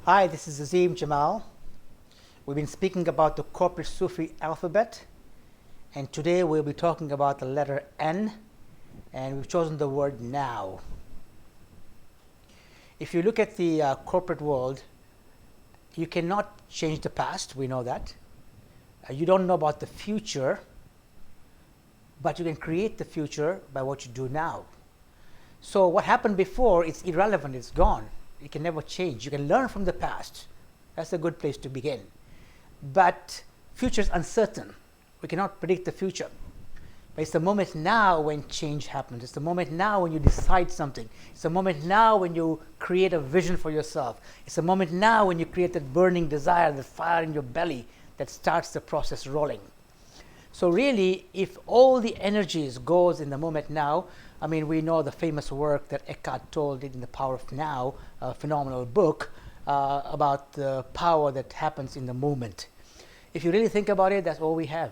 Hi, this is Azim Jamal. We've been speaking about the corporate Sufi alphabet, and today we'll be talking about the letter N, and we've chosen the word now. If you look at the corporate world, you cannot change the past, we know that. You don't know about the future, but you can create the future by what you do now. So what happened before, it's irrelevant, it's gone. It can never change. You can learn from the past. That's a good place to begin. But future is uncertain. We cannot predict the future. But it's the moment now when change happens. It's the moment now when you decide something. It's the moment now when you create a vision for yourself. It's the moment now when you create that burning desire, that fire in your belly that starts the process rolling. So really, if all the energies goes in the moment now, I mean, we know the famous work that Eckhart Tolle did in The Power of Now, a phenomenal book about the power that happens in the moment. If you really think about it, that's all we have.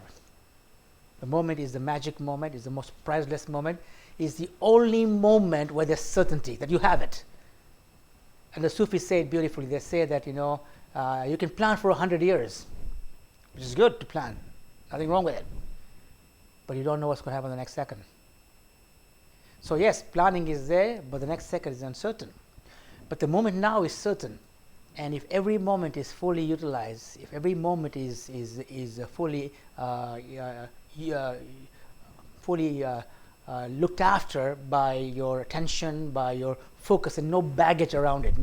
The moment is the magic moment, is the most priceless moment, is the only moment where there's certainty that you have it. And the Sufis say it beautifully. They say that, you can plan for 100 years, which is good to plan. Nothing wrong with it. But you don't know what's going to happen the next second. So yes, planning is there, but the next second is uncertain. But the moment now is certain. And if every moment is fully utilized, if every moment is fully looked after by your attention, by your focus, and no baggage around it,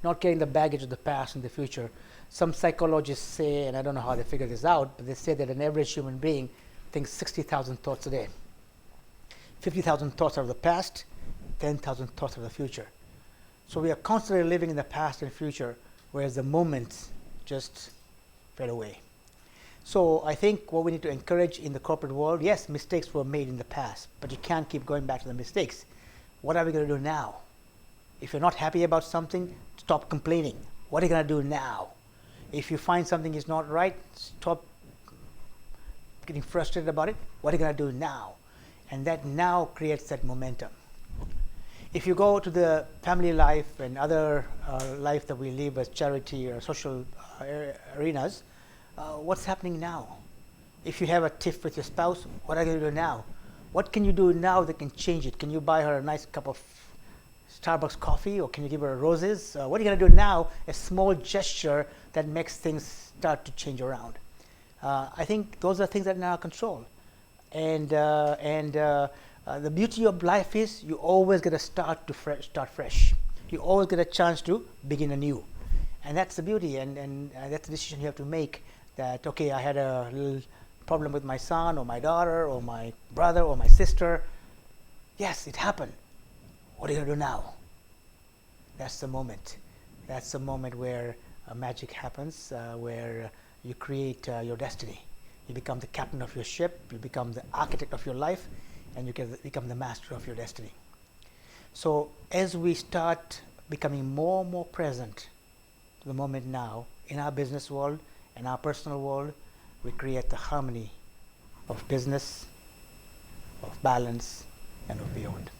not carrying the baggage of the past and the future. Some psychologists say, and I don't know how they figure this out, but they say that an average human being thinks 60,000 thoughts a day. 50,000 thoughts of the past, 10,000 thoughts of the future. So we are constantly living in the past and future, whereas the moments just fade away. So I think what we need to encourage in the corporate world, yes, mistakes were made in the past, but you can't keep going back to the mistakes. What are we going to do now? If you're not happy about something, stop complaining. What are you going to do now? If you find something is not right, stop getting frustrated about it. What are you going to do now? And that now creates that momentum. If you go to the family life and other life that we live as charity or social arenas, what's happening now? If you have a tiff with your spouse, what are you going to do now? What can you do now that can change it? Can you buy her a nice cup of Starbucks coffee, or can you give her roses? What are you going to do now? A small gesture that makes things start to change around. I think those are things that are in our control. And the beauty of life is you always get to start fresh. You always get a chance to begin anew. And that's the beauty, and that's the decision you have to make, that, okay, I had a little problem with my son or my daughter or my brother or my sister. Yes, it happened. What are you going to do now? That's the moment. That's the moment where magic happens, where you create your destiny. You become the captain of your ship, you become the architect of your life, and you can become the master of your destiny. So as we start becoming more and more present to the moment now, in our business world and our personal world, we create the harmony of business, of balance, and of beyond.